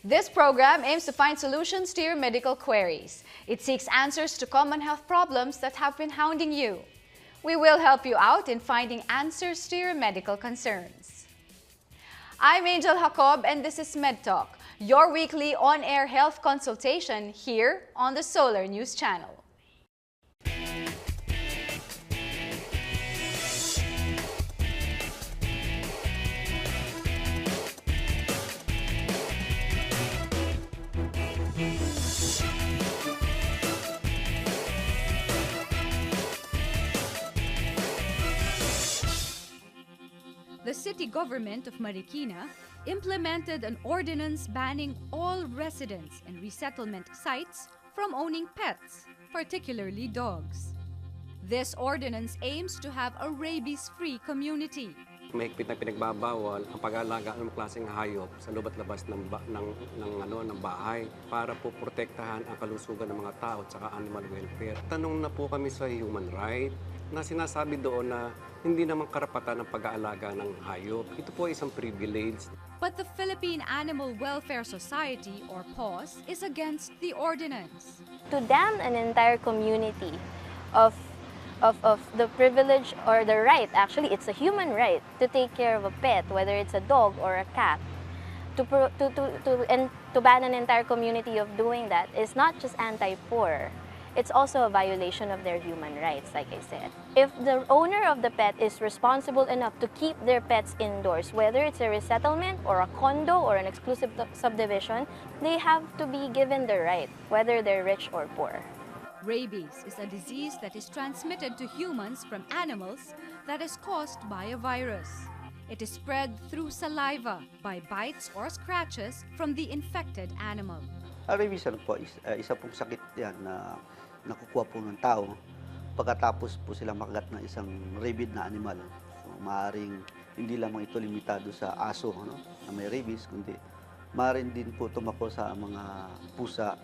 This program aims to find solutions to your medical queries. It seeks answers to common health problems that have been hounding you. We will help you out in finding answers to your medical concerns. I'm Angel Jacob and this is MedTalk, your weekly on-air health consultation here on the Solar News Channel. The city government of Marikina implemented an ordinance banning all residents and resettlement sites from owning pets, particularly dogs. This ordinance aims to have a rabies-free community. Mahigpit na pinagbabawal ang pag-aalaga ng klaseng hayop sa loob at labas ng bahay para po protektahan ang kalusugan ng mga tao at saka animal welfare. Tanong na po kami sa human right na sinasabi doon na hindi naman karapatan ng pag-aalaga ng hayop. Ito po ay isang privilege. But the Philippine Animal Welfare Society, or PAWS, is against the ordinance. To damn an entire community of the privilege or the right, actually it's a human right, to take care of a pet, whether it's a dog or a cat, to ban an entire community of doing that is not just anti-poor. It's also a violation of their human rights, like I said. If the owner of the pet is responsible enough to keep their pets indoors, whether it's a resettlement or a condo or an exclusive subdivision, they have to be given the right, whether they're rich or poor. Rabies is a disease that is transmitted to humans from animals that is caused by a virus. It is spread through saliva by bites or scratches from the infected animal. Rabies po, isa pong sakit yan na nakukuha po ng tao pagkatapos po sila makagat ng isang rabid na animal. So, maaaring hindi lamang ito limitado sa aso na may rabies, kundi maaaring din po tumako sa mga pusa.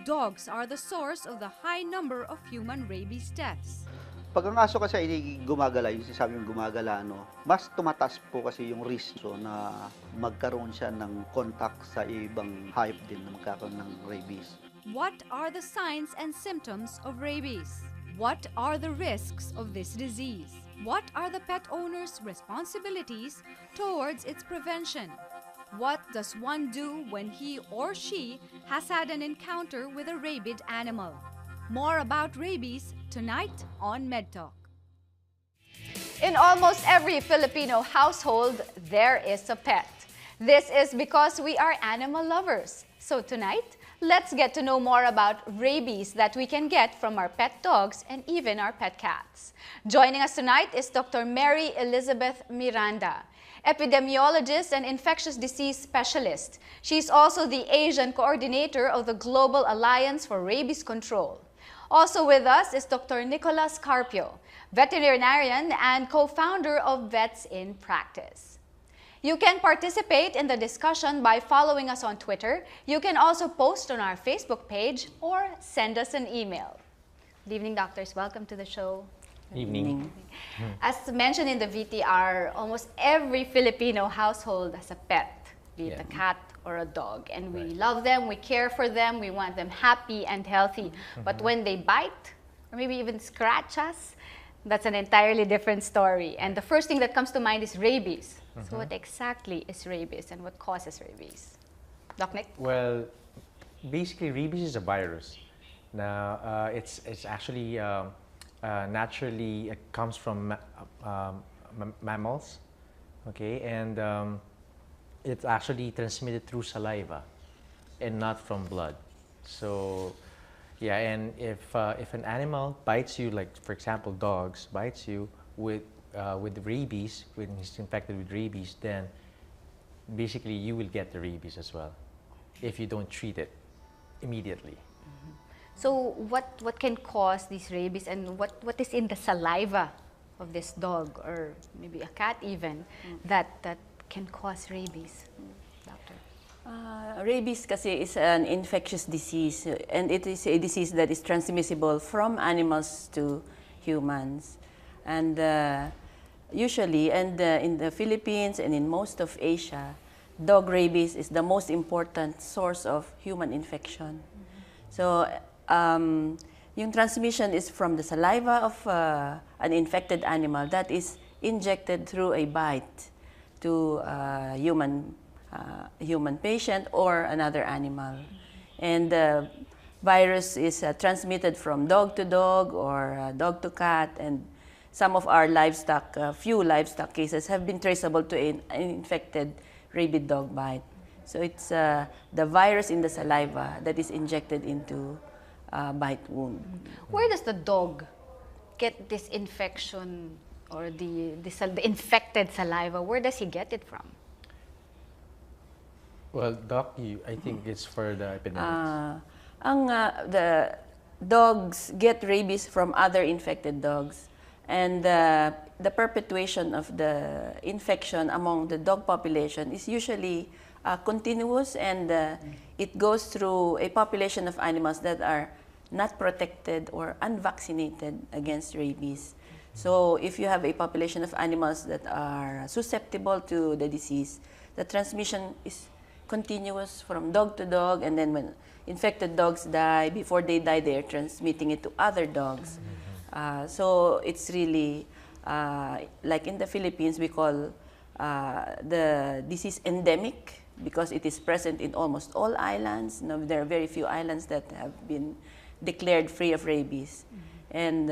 Dogs are the source of the high number of human rabies deaths. Pag ang aso kasi ay gumagala, yung sinasabi yung gumagala, mas tumataas po kasi yung risk na magkaroon siya ng contact sa ibang hayop din na magkakaroon ng rabies. What are the signs and symptoms of rabies? What are the risks of this disease? What are the pet owner's responsibilities towards its prevention? What does one do when he or she has had an encounter with a rabid animal? More about rabies tonight on MedTalk. In almost every Filipino household, there is a pet. This is because we are animal lovers. So tonight, let's get to know more about rabies that we can get from our pet dogs and even our pet cats. Joining us tonight is Dr. Mary Elizabeth Miranda, epidemiologist and infectious disease specialist. She's also the Asian coordinator of the Global Alliance for Rabies Control. Also with us is Dr. Nicolas Carpio, veterinarian and co-founder of Vets in Practice. You can participate in the discussion by following us on Twitter. You can also post on our Facebook page or send us an email. Good evening, doctors. Welcome to the show. Evening. As mentioned in the VTR, almost every Filipino household has a pet, be it a cat or a dog. And we love them, we care for them, we want them happy and healthy. But when they bite, or maybe even scratch us, that's an entirely different story. And the first thing that comes to mind is rabies. So what exactly is rabies and what causes rabies? Doc Nick? Well, basically rabies is a virus. Now, it's actually naturally it comes from mammals, okay, and it's actually transmitted through saliva and not from blood. So, yeah, and if an animal bites you, like for example, dogs bites you with rabies, when he's infected with rabies, then basically you will get the rabies as well if you don't treat it immediately. So what can cause these rabies, and what is in the saliva of this dog or maybe a cat even that can cause rabies, Doctor? Rabies kasi is an infectious disease, and it is a disease that is transmissible from animals to humans. And usually, in the Philippines and in most of Asia, dog rabies is the most important source of human infection. So, yung transmission is from the saliva of an infected animal that is injected through a bite to a human patient or another animal. And the virus is transmitted from dog to dog or dog to cat, and some of our livestock, few livestock cases have been traceable to an infected rabid dog bite. So it's the virus in the saliva that is injected into bite wound. Where does the dog get this infection or the infected saliva? Where does he get it from? Well, Doc, I think it's for the epidemics. The dogs get rabies from other infected dogs, and the perpetuation of the infection among the dog population is usually continuous, and it goes through a population of animals that are not protected or unvaccinated against rabies. So if you have a population of animals that are susceptible to the disease, the transmission is continuous from dog to dog, and then when infected dogs die, before they die, they are transmitting it to other dogs. So it's really, like in the Philippines, we call the disease endemic because it is present in almost all islands. Now, there are very few islands that have been declared free of rabies. And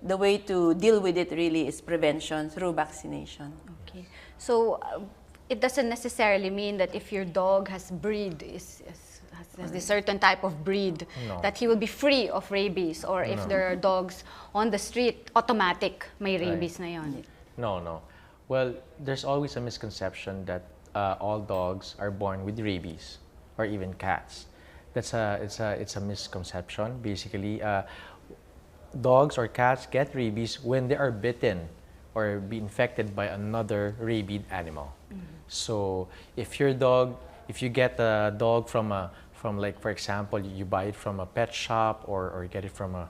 the way to deal with it really is prevention through vaccination. Okay. So it doesn't necessarily mean that if your dog has has a certain type of breed, No. that he will be free of rabies, or if No. there are dogs on the street, automatic may rabies na yon. No. Well, there's always a misconception that all dogs are born with rabies, or even cats. It's a misconception. Basically, dogs or cats get rabies when they are bitten or be infected by another rabid animal. So if you get a dog from like, for example, you buy it from a pet shop or get it from a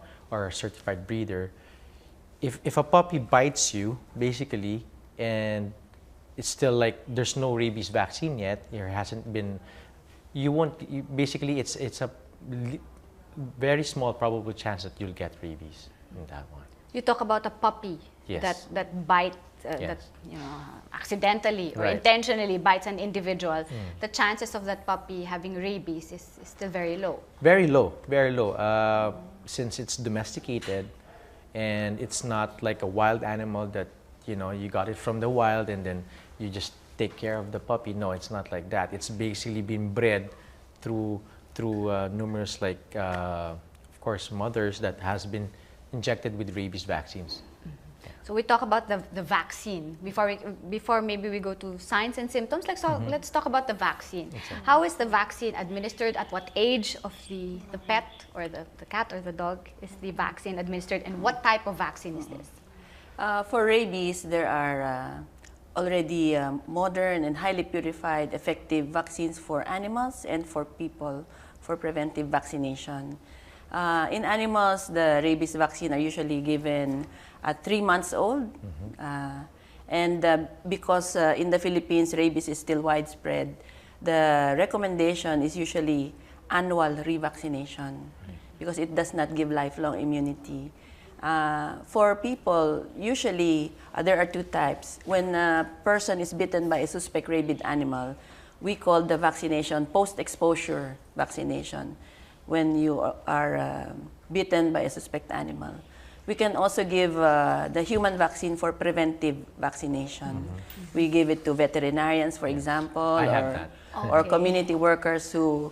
certified breeder, if a puppy bites you, basically, and it's still like there's no rabies vaccine yet, there hasn't been, basically it's a very small probable chance that you'll get rabies in that one. You talk about a puppy Yes. that bites, Yes. that accidentally or Right. intentionally bites an individual. The chances of that puppy having rabies is still very low. Very low, very low. Since it's domesticated and it's not like a wild animal that, you got it from the wild and then you just take care of the puppy. No, it's not like that. It's basically been bred through numerous, like, of course, mothers that has been injected with rabies vaccines. So we talk about the vaccine. Before maybe we go to signs and symptoms, let's talk about the vaccine. Exactly. How is the vaccine administered? At what age of the pet or the cat or the dog is the vaccine administered, and what type of vaccine is this? For rabies, there are already modern and highly purified effective vaccines for animals and for people for preventive vaccination. In animals, the rabies vaccine are usually given at 3 months old. And because in the Philippines, rabies is still widespread, the recommendation is usually annual revaccination because it does not give lifelong immunity. For people, usually there are two types. When a person is bitten by a suspect rabid animal, we call the vaccination post-exposure vaccination when you are bitten by a suspect animal. We can also give the human vaccine for preventive vaccination. We give it to veterinarians, for example, I have that. or Okay. community workers who,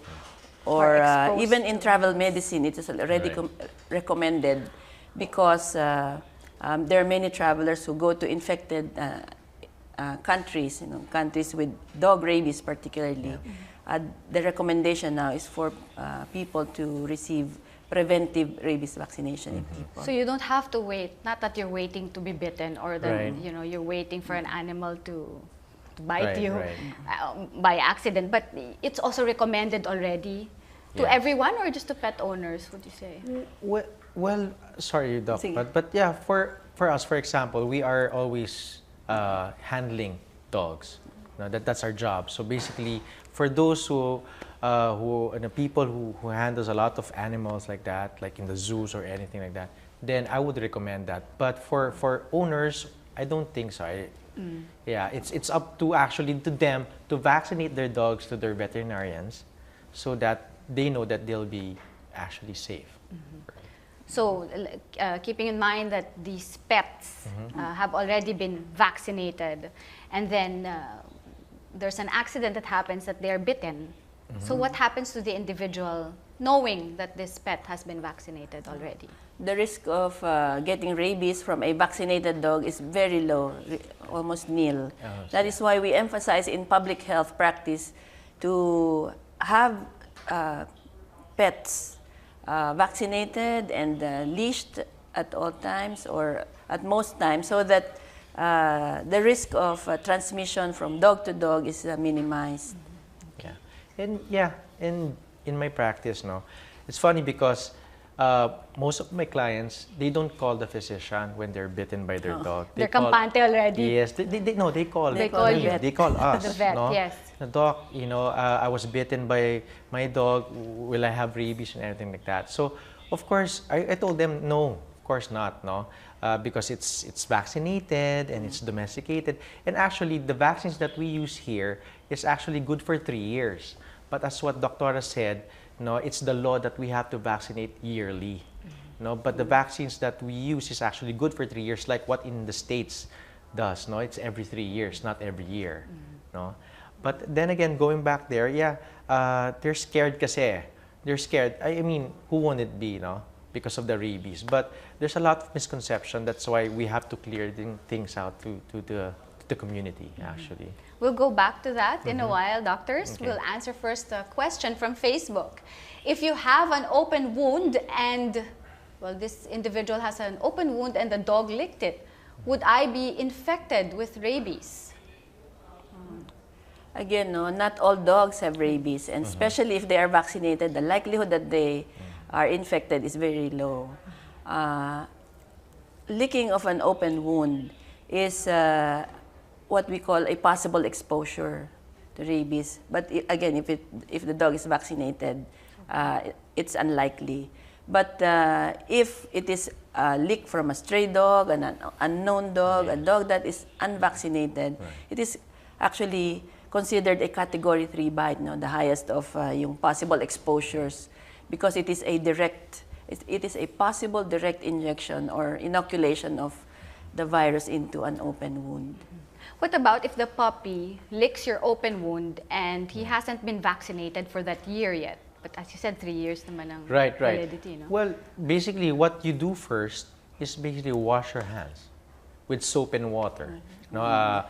Are or exposed even in to travel medicine, it is already Right. recommended because there are many travelers who go to infected countries, countries with dog rabies particularly. The recommendation now is for people to receive preventive rabies vaccination in people. So you don't have to wait. Not that you're waiting to be bitten, or that Right. you're waiting for an animal to bite Right, you right. by accident. But it's also recommended already to Yeah. everyone, or just to pet owners? Would you say? Well, sorry, Doc, Sige. but yeah, for us, for example, we are always handling dogs No, that's our job. So basically, for those people who handles a lot of animals like that, like in the zoos or anything like that, then I would recommend that. But for owners, I don't think so. Yeah, it's up to actually to them to vaccinate their dogs to their veterinarians, so that they know that they'll be actually safe. So, keeping in mind that these pets have already been vaccinated, and then there's an accident that happens that they're bitten. So what happens to the individual knowing that this pet has been vaccinated already? The risk of getting rabies from a vaccinated dog is very low, almost nil. That is why we emphasize in public health practice to have pets vaccinated and leashed at all times or at most times, so that the risk of transmission from dog to dog is minimized. And in my practice, no, it's funny because most of my clients, they don't call the physician when they're bitten by their dog. They're campante already. Yes, they call you. They call us. The vet, no? yes. The doc, I was bitten by my dog. Will I have rabies and everything like that? So, of course, I told them no. Of course not, no, because it's vaccinated and it's domesticated. And actually, the vaccines that we use here is actually good for 3 years. But as what Doctora said, no, it's the law that we have to vaccinate yearly. No, but the vaccines that we use is actually good for 3 years, like what in the States does. No, it's every 3 years, not every year. No, but then again, going back there, they're scared kasi. They're scared. I mean, who won't it be, no? Because of the rabies. But there's a lot of misconception. That's why we have to clear things out to the community, actually. We'll go back to that in a while, doctors. Okay. We'll answer first a question from Facebook. If you have an open wound and, well, this individual has an open wound and the dog licked it, would I be infected with rabies? Again, no, not all dogs have rabies, and especially if they are vaccinated, the likelihood that they are infected is very low. Licking of an open wound is what we call a possible exposure to rabies. But again, if the dog is vaccinated, it's unlikely. But if it is a lick from a stray dog, an unknown dog, a dog that is unvaccinated, it is actually considered a Category 3 bite, no, the highest of yung possible exposures, because it is a possible direct injection or inoculation of the virus into an open wound. What about if the puppy licks your open wound and he hasn't been vaccinated for that year yet? But as you said, 3 years naman ang validity, no? Well, basically, what you do first is basically wash your hands with soap and water. No,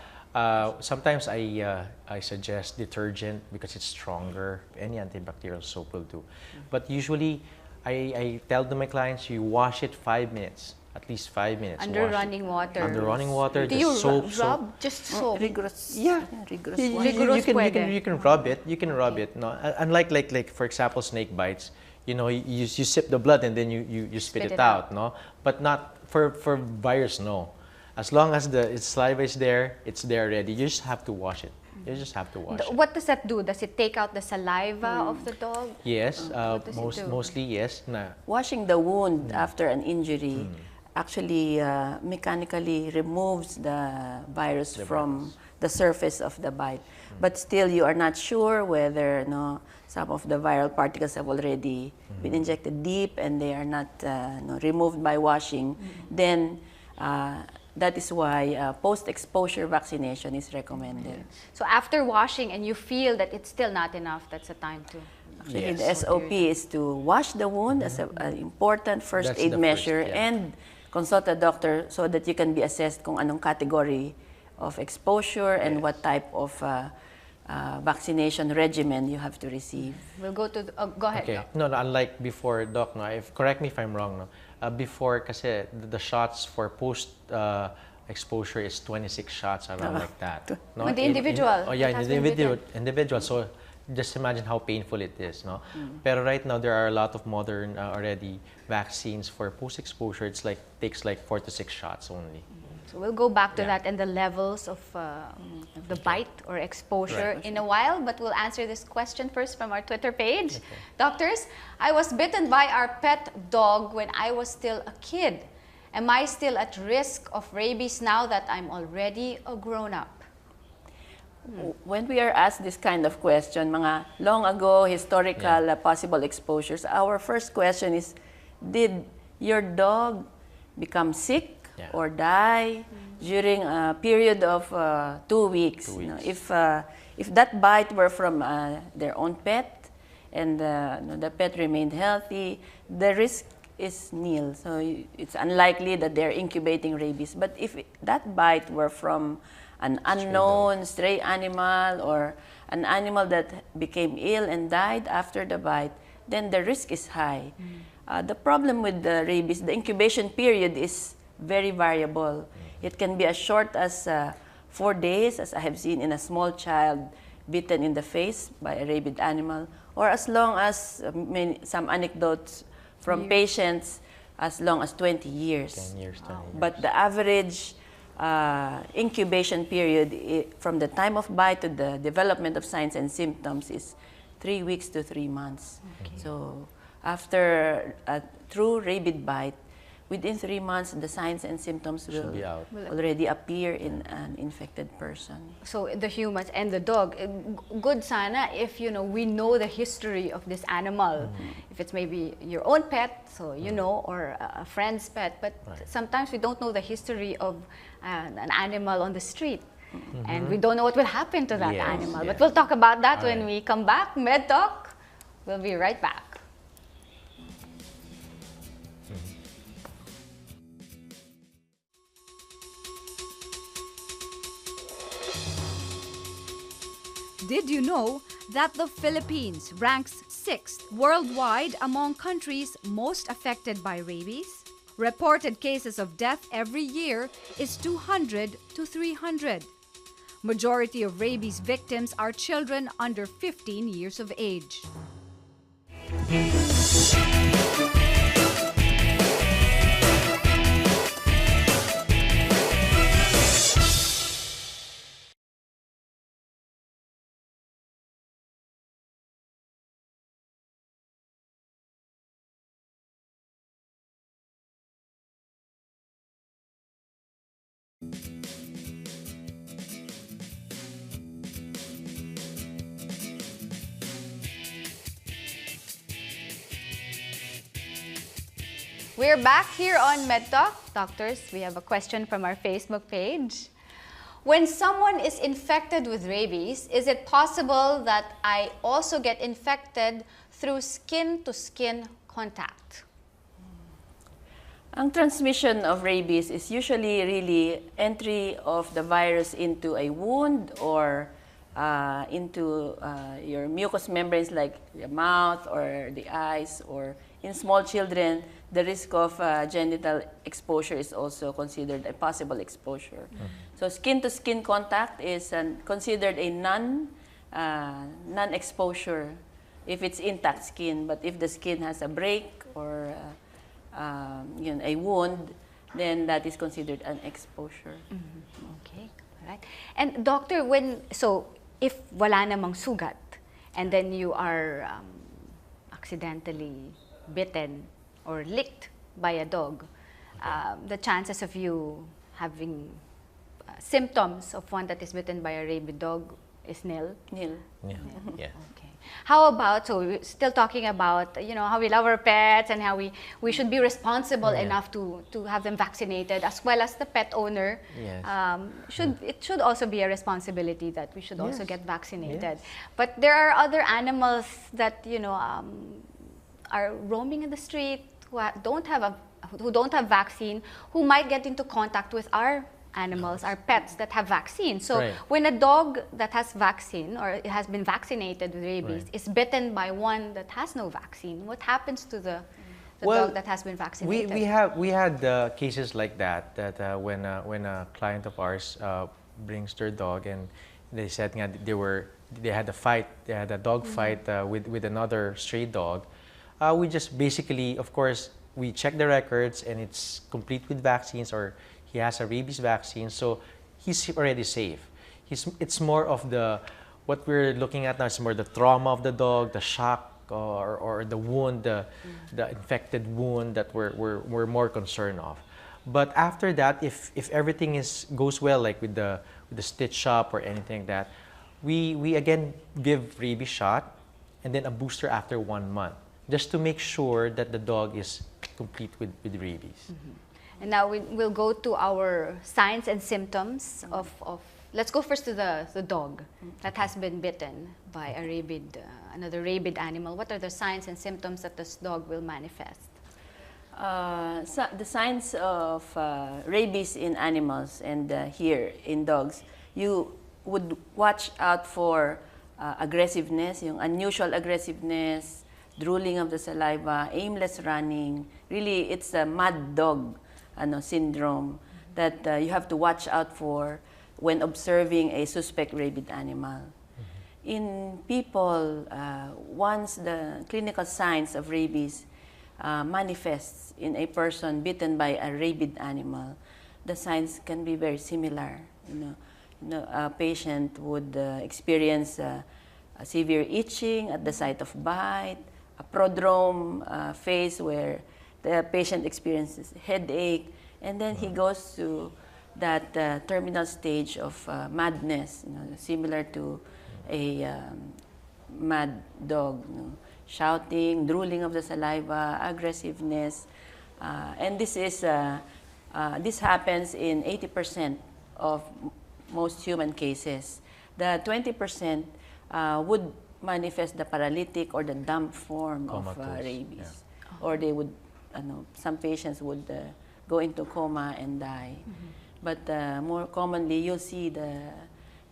sometimes I suggest detergent because it's stronger. Any antibacterial soap will do. But usually, I tell to my clients, you wash it 5 minutes. At least 5 minutes. Under running water. Under running water. Do you soap, rub? Just soap? Rigorous. Yeah. Rigorous. You can rub it. You can rub it. No, unlike like for example snake bites, you sip the blood and then you spit it out. No, but not for virus. No, as long as the saliva is there, it's there already. You just have to wash it. You just have to wash it. What does that do? Does it take out the saliva of the dog? Yes, does it do? mostly yes. Washing the wound after an injury actually mechanically removes the virus from the surface of the bite. But still, you are not sure whether some of the viral particles have already been injected deep and they are not removed by washing. Then that is why post-exposure vaccination is recommended. So after washing and you feel that it's still not enough, that's the time to... Actually, the SOP is to wash the wound as an important first aid measure and consult a doctor so that you can be assessed kung anong category of exposure and what type of vaccination regimen you have to receive. We'll go to... go ahead, Okay. Doc. No, unlike before, Doc, correct me if I'm wrong, before kasi the shots for post-exposure is 26 shots, around like that. No? With the individual. In the individual. So just imagine how painful it is, no? Pero right now, there are a lot of modern already vaccines for post-exposure. It's takes 4 to 6 shots only. So we'll go back to Yeah. that and the levels of the bite or exposure in a while, but we'll answer this question first from our Twitter page. Doctors, I was bitten by our pet dog when I was still a kid. Am I still at risk of rabies now that I'm already a grown-up? When we are asked this kind of question, mga long ago historical possible exposures, our first question is, did your dog become sick or die during a period of 2 weeks? You know, if that bite were from their own pet and the pet remained healthy, the risk is nil. So it's unlikely that they're incubating rabies. But if that bite were from an unknown stray animal or an animal that became ill and died after the bite, then the risk is high. The problem with the rabies, the incubation period is very variable. It can be as short as 4 days, as I have seen in a small child bitten in the face by a rabid animal, or as long as some anecdotes from patients as long as 20 years. 10 years, 20 years. But the average incubation period from the time of bite to the development of signs and symptoms is 3 weeks to 3 months. So after a true rabid bite, within 3 months, the signs and symptoms will be out. already appear in an infected person. So the humans and the dog, good sana if we know the history of this animal. If it's maybe your own pet, so or a friend's pet, but sometimes we don't know the history of an animal on the street. And we don't know what will happen to that animal. But we'll talk about that when we come back. MedTalk, we'll be right back. Did you know that the Philippines ranks 6th worldwide among countries most affected by rabies? Reported cases of death every year is 200 to 300. Majority of rabies victims are children under 15 years of age. We're back here on MedTalk. Doctors, we have a question from our Facebook page. When someone is infected with rabies, is it possible that I also get infected through skin-to-skin contact? Ang transmission of rabies is usually really entry of the virus into a wound or into your mucous membranes like the mouth or the eyes, or in small children, the risk of genital exposure is also considered a possible exposure. So skin-to-skin contact is considered a non-exposure if it's intact skin. But if the skin has a break or a wound, then that is considered an exposure. Okay, all right. And doctor, if wala namang sugat and then you are accidentally bitten or licked by a dog, the chances of you having symptoms of one that is bitten by a rabid dog is nil? Nil. Yeah. Yeah. Okay. How about, so we're still talking about, how we love our pets and how we should be responsible enough to have them vaccinated, as well as the pet owner. Yes. It should also be a responsibility that we should also get vaccinated. But there are other animals that, are roaming in the street who don't have vaccine, who might get into contact with our animals, our pets that have vaccine. So when a dog that has vaccine or it has been vaccinated with rabies is bitten by one that has no vaccine, what happens to the dog that has been vaccinated? We had cases like that when a client of ours brings their dog and they said they had a fight, they had a dog fight with another stray dog. We just basically, of course, we check the records and it's complete with vaccines, or he has a rabies vaccine, so he's already safe. It's more of what we're looking at now is more the trauma of the dog, the shock, or the wound, the infected wound that we're more concerned of. But after that, if everything goes well, like with the stitch up or anything like that, we again give rabies shot and then a booster after 1 month, just to make sure that the dog is complete with rabies. And now we'll go to our signs and symptoms of let's go first to the dog that has been bitten by another rabid animal. What are the signs and symptoms that this dog will manifest? So the signs of rabies in animals and here in dogs, you would watch out for aggressiveness, yung unusual aggressiveness, drooling of the saliva, aimless running. Really, it's a mad dog syndrome that you have to watch out for when observing a suspect rabid animal. In people, once the clinical signs of rabies manifests in a person bitten by a rabid animal, the signs can be very similar. A patient would experience a severe itching at the site of bite, a prodrome phase where the patient experiences headache, and then he goes to that terminal stage of madness, similar to a mad dog, shouting, drooling of the saliva, aggressiveness, and this happens in 80% of most human cases. The 20% would manifest the paralytic or the dumb form of rabies, or they would, some patients would go into coma and die. But more commonly, you'll see the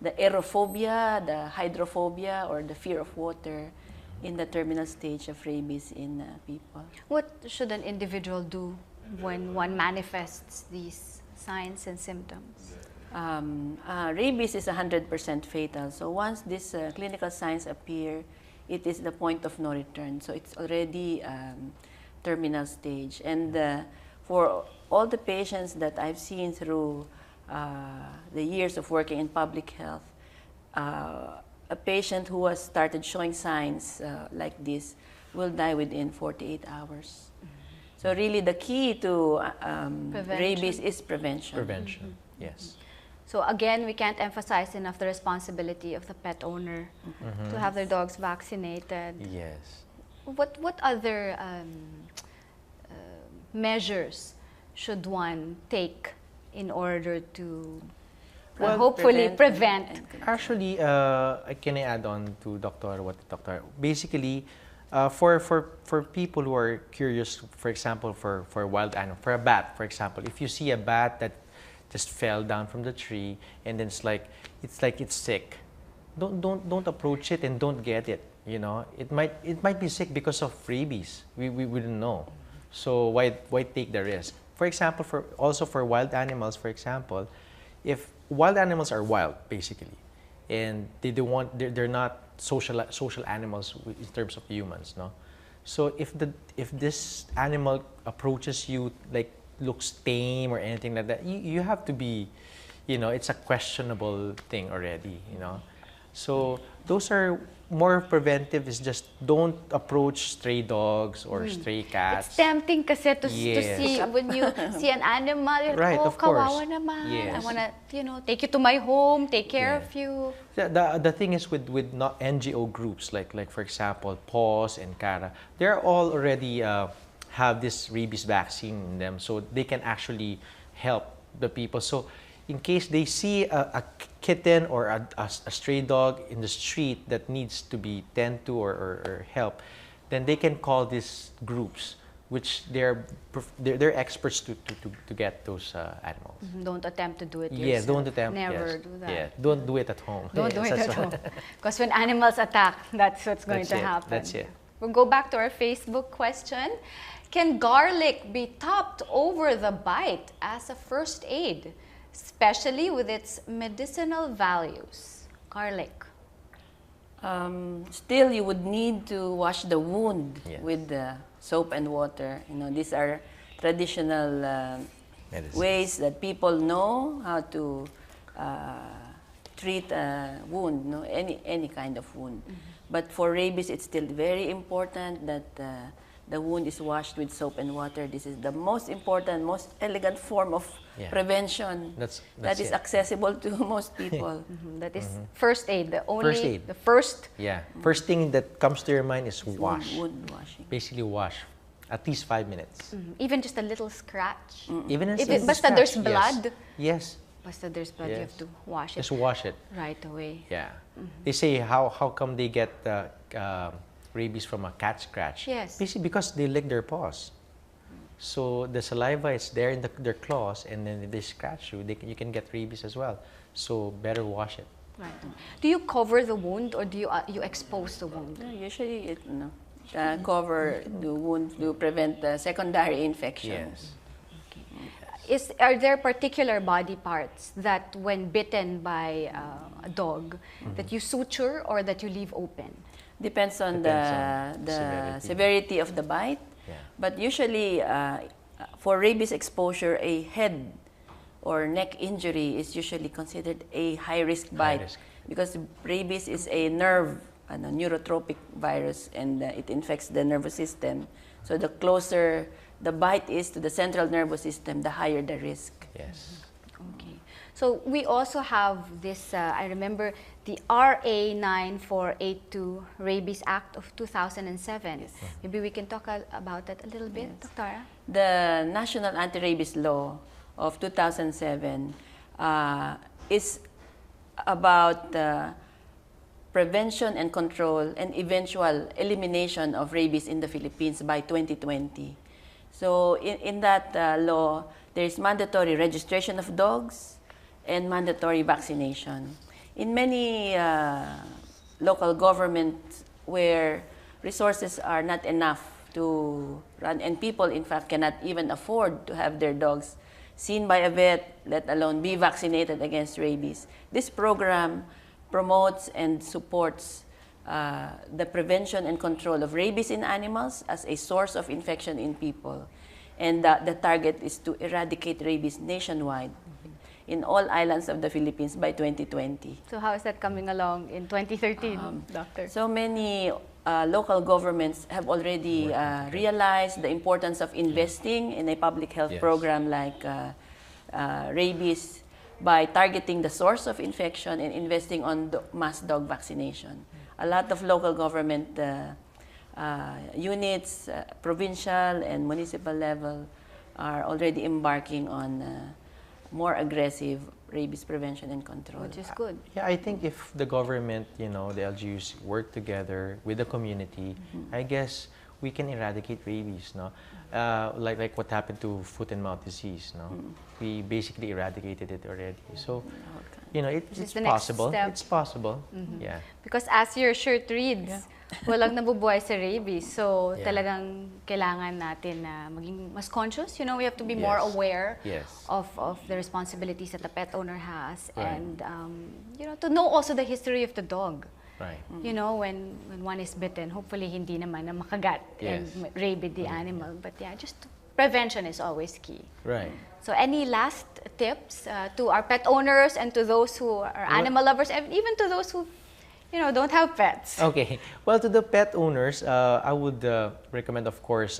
aerophobia, the hydrophobia, or the fear of water in the terminal stage of rabies in people. What should an individual do when one manifests these signs and symptoms? Rabies is 100% fatal. So once these clinical signs appear, it is the point of no return. So it's already terminal stage. And for all the patients that I've seen through the years of working in public health, a patient who has started showing signs like this will die within 48 hours. So really the key to rabies is prevention. Prevention, yes. So again, we can't emphasize enough the responsibility of the pet owner to have their dogs vaccinated. Yes. What other measures should one take in order to hopefully prevent? Actually, can I add on to basically, for people who are curious, for example, for wild animal, for a bat, for example, if you see a bat that just fell down from the tree and then it's like it's sick, don't approach it and don't get it. It might be sick because of rabies. We wouldn't know. So why take the risk? For example, for wild animals, for example, if wild animals are wild basically, and they're not social animals in terms of humans, no. So if this animal approaches you, like looks tame or anything like that, you have to be, it's a questionable thing already, So those are more preventive, is just don't approach stray dogs or stray cats. It's tempting kasi to see when you see an animal, you're right, like, oh, of course. kawawa naman. Yes. I want to, take you to my home, take care of you. The thing is with not NGO groups like for example PAWS and CARA, they're all already have this rabies vaccine in them, so they can actually help the people. So in case they see a kitten or a stray dog in the street that needs to be tended to or help, then they can call these groups, which they're experts to get those animals. Don't attempt to do it yourself. Yes, don't attempt. Never do that. Yeah, don't do it at home. Don't do it at home. Because when animals attack, that's what's going to happen. That's it. We'll go back to our Facebook question. Can garlic be topped over the bite as a first aid, especially with its medicinal values? Garlic. Still, you would need to wash the wound with soap and water. These are traditional ways that people know how to treat a wound, no, any kind of wound. But for rabies, it's still very important that the wound is washed with soap and water. This is the most important, most elegant form of prevention that is accessible to most people. That is first aid, the only, First aid. the first. Yeah. First thing that comes to your mind is wash. Wound washing. Basically wash. At least 5 minutes. Even just a little scratch. Even If a basta scratch, there's yes. blood, Yes. basta there's blood, you have Yes. to wash it Just wash it. right away. Yeah. They say how come they get rabies from a cat scratch? Yes. Basically because they lick their paws. So the saliva is there in their claws, and then if they scratch you, you can get rabies as well. So better wash it. Right. Do you cover the wound or do you expose the wound? Usually, it cover the wound to prevent secondary infections. Yes. Are there particular body parts that when bitten by a dog that you suture or that you leave open? Depends on Depends the on severity of the bite. Yeah. But usually, for rabies exposure, a head or neck injury is usually considered a high-risk bite risk. because rabies is a nerve, neurotropic virus, and it infects the nervous system. So the closer the bite is to the central nervous system, the higher the risk. Yes. Okay. So we also have this, I remember the RA 9482 Rabies Act of 2007. Yes. Maybe we can talk about that a little bit, Dr. The National Anti-Rabies Law of 2007 is about prevention and control and eventual elimination of rabies in the Philippines by 2020. So in that law, there is mandatory registration of dogs and mandatory vaccination. In many local governments where resources are not enough to run, and people in fact cannot even afford to have their dogs seen by a vet, let alone be vaccinated against rabies, this program promotes and supports the prevention and control of rabies in animals as a source of infection in people. And the target is to eradicate rabies nationwide in all islands of the Philippines by 2020. So how is that coming along in 2013, Doctor? So many local governments have already realized the importance of investing in a public health program like rabies by targeting the source of infection and investing on mass dog vaccination. A lot of local government units, provincial and municipal level, are already embarking on more aggressive rabies prevention and control. Which is good. Yeah, I think if the government, the LGUs work together with the community, I guess we can eradicate rabies, no? Like what happened to foot and mouth disease, no? We basically eradicated it already. So, it's the next possible. step. It's possible. Yeah. Because as your shirt reads, walang nabubuhay sa rabies. So, talagang kailangan natin na maging mas conscious. We have to be more aware of the responsibilities that the pet owner has. Right. And, to know also the history of the dog. Right. When one is bitten, hopefully hindi naman na makagat and rabid the animal. But just prevention is always key. Right. So any last tips to our pet owners and to those who are animal lovers, and even to those who, don't have pets? Okay. Well, to the pet owners, I would recommend, of course,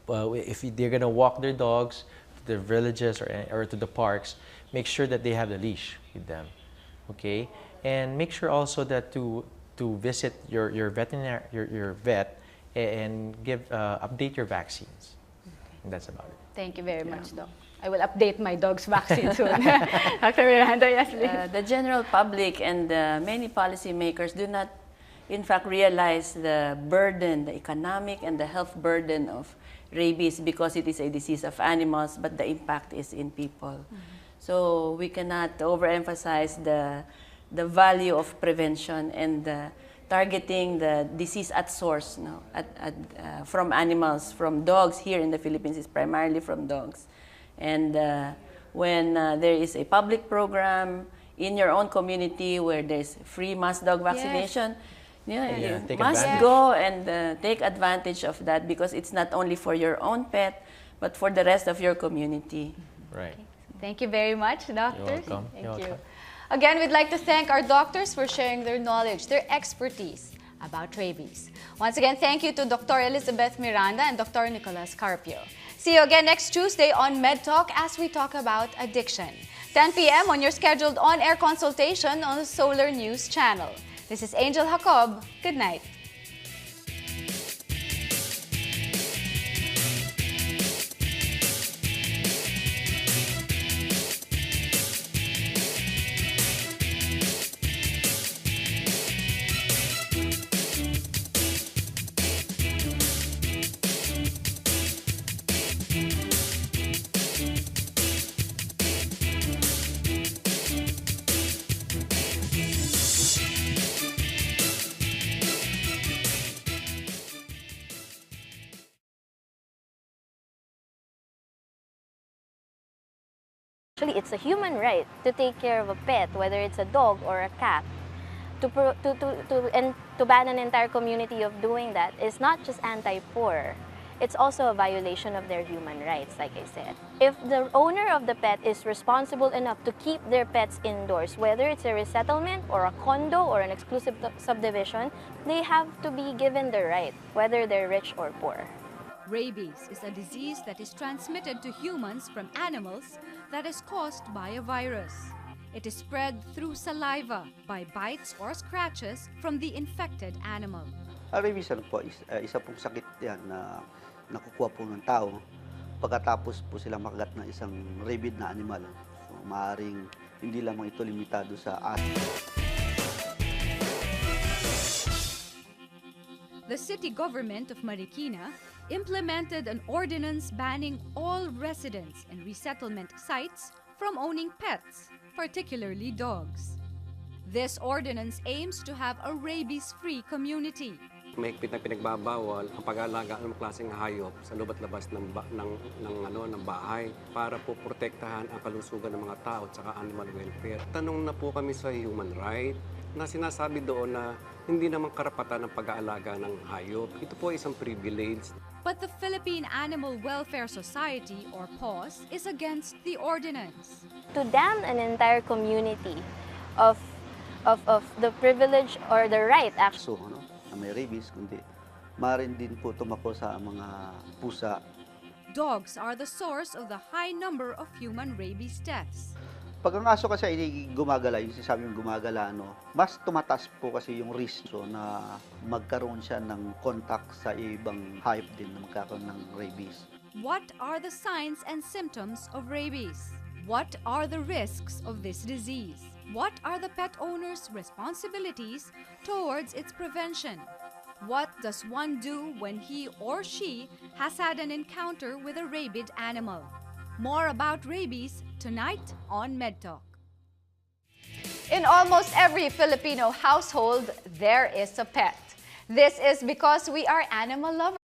if they're gonna walk their dogs to the villages or to the parks, make sure that they have the leash with them. Okay. And make sure also that to visit your veterinary your vet and update your vaccines. And that's about it. Thank you very much, Doc. I will update my dog's vaccine soon. Dr. Miranda, yes, please. The general public and many policymakers do not, in fact, realize the burden, the economic and the health burden of rabies because it is a disease of animals, but the impact is in people. So we cannot overemphasize the value of prevention and targeting the disease at source, from animals, from dogs. Here in the Philippines, is primarily from dogs. And when there is a public program in your own community where there's free mass dog vaccination, you take must advantage. go and take advantage of that, because it's not only for your own pet, but for the rest of your community. Right. Thank you very much, doctors. welcome. Thank You're you. welcome. Again, we'd like to thank our doctors for sharing their knowledge, their expertise about rabies. Once again, thank you to Dr. Elizabeth Miranda and Dr. Nicolas Carpio. See you again next Tuesday on MedTalk as we talk about addiction. 10 p.m. on your scheduled on-air consultation on the Solar News channel. This is Angel Jacob. Good night. Actually, it's a human right to take care of a pet, whether it's a dog or a cat. To ban an entire community of doing that is not just anti-poor, it's also a violation of their human rights, like I said. If the owner of the pet is responsible enough to keep their pets indoors, whether it's a resettlement or a condo or an exclusive subdivision, they have to be given the right, whether they're rich or poor. Rabies is a disease that is transmitted to humans from animals that is caused by a virus. It is spread through saliva by bites or scratches from the infected animal. Rabies po, isa pong sakit yan na nakukuha po ng tao pagkatapos po silang makagat ng isang rabid na animal. So, maaaring hindi lamang ito limitado sa aso. The city government of Marikina implemented an ordinance banning all residents and resettlement sites from owning pets, particularly dogs. This ordinance aims to have a rabies-free community. Mahigpit na pinagbabawal ang pag-aalaga ng klaseng hayop sa loob at labas ng bahay para po protektahan ang kalusugan ng mga tao at saka animal welfare. Tanong na po kami sa human right na sinasabi doon na hindi naman karapatan ng pag-aalaga ng hayop. Ito po isang privilege. But the Philippine Animal Welfare Society, or PAWS, is against the ordinance. To damn an entire community of the privilege or the right, actually. So, na may rabies, kundi maaaring din po tumako sa mga pusa. Dogs are the source of the high number of human rabies deaths. Pag ang aso kasi ay gumagala, yung sinasabi yung gumagala, mas tumataas po kasi yung risk na magkaroon siya ng contact sa ibang hayop din na magkakaroon ng rabies. What are the signs and symptoms of rabies? What are the risks of this disease? What are the pet owner's responsibilities towards its prevention? What does one do when he or she has had an encounter with a rabid animal? More about rabies tonight on MedTalk. In almost every Filipino household, there is a pet. This is because we are animal lovers.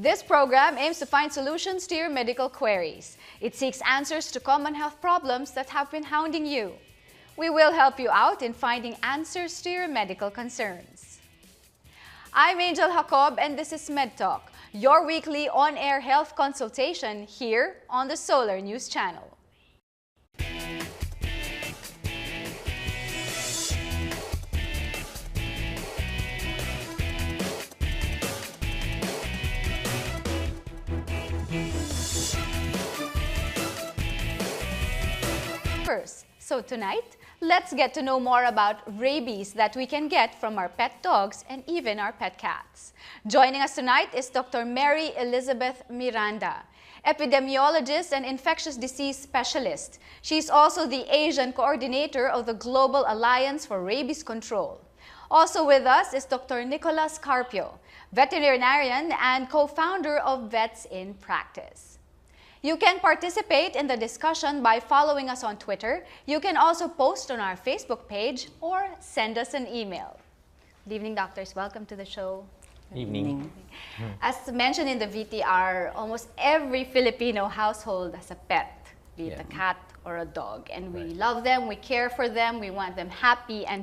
This program aims to find solutions to your medical queries. It seeks answers to common health problems that have been hounding you. We will help you out in finding answers to your medical concerns. I'm Angel Jacob and this is MedTalk, your weekly on-air health consultation here on the Solar News channel. So tonight, let's get to know more about rabies that we can get from our pet dogs and even our pet cats. Joining us tonight is Dr. Mary Elizabeth Miranda, epidemiologist and infectious disease specialist. She's also the Asian coordinator of the Global Alliance for Rabies Control. Also with us is Dr. Nicolas Carpio, veterinarian and co-founder of Vets in Practice. You can participate in the discussion by following us on Twitter. You can also post on our Facebook page or send us an email. Good evening, doctors. Welcome to the show. Evening. As mentioned in the VTR, almost every Filipino household has a pet. be it Yeah. a cat or a dog. And we love them, we care for them, we want them happy and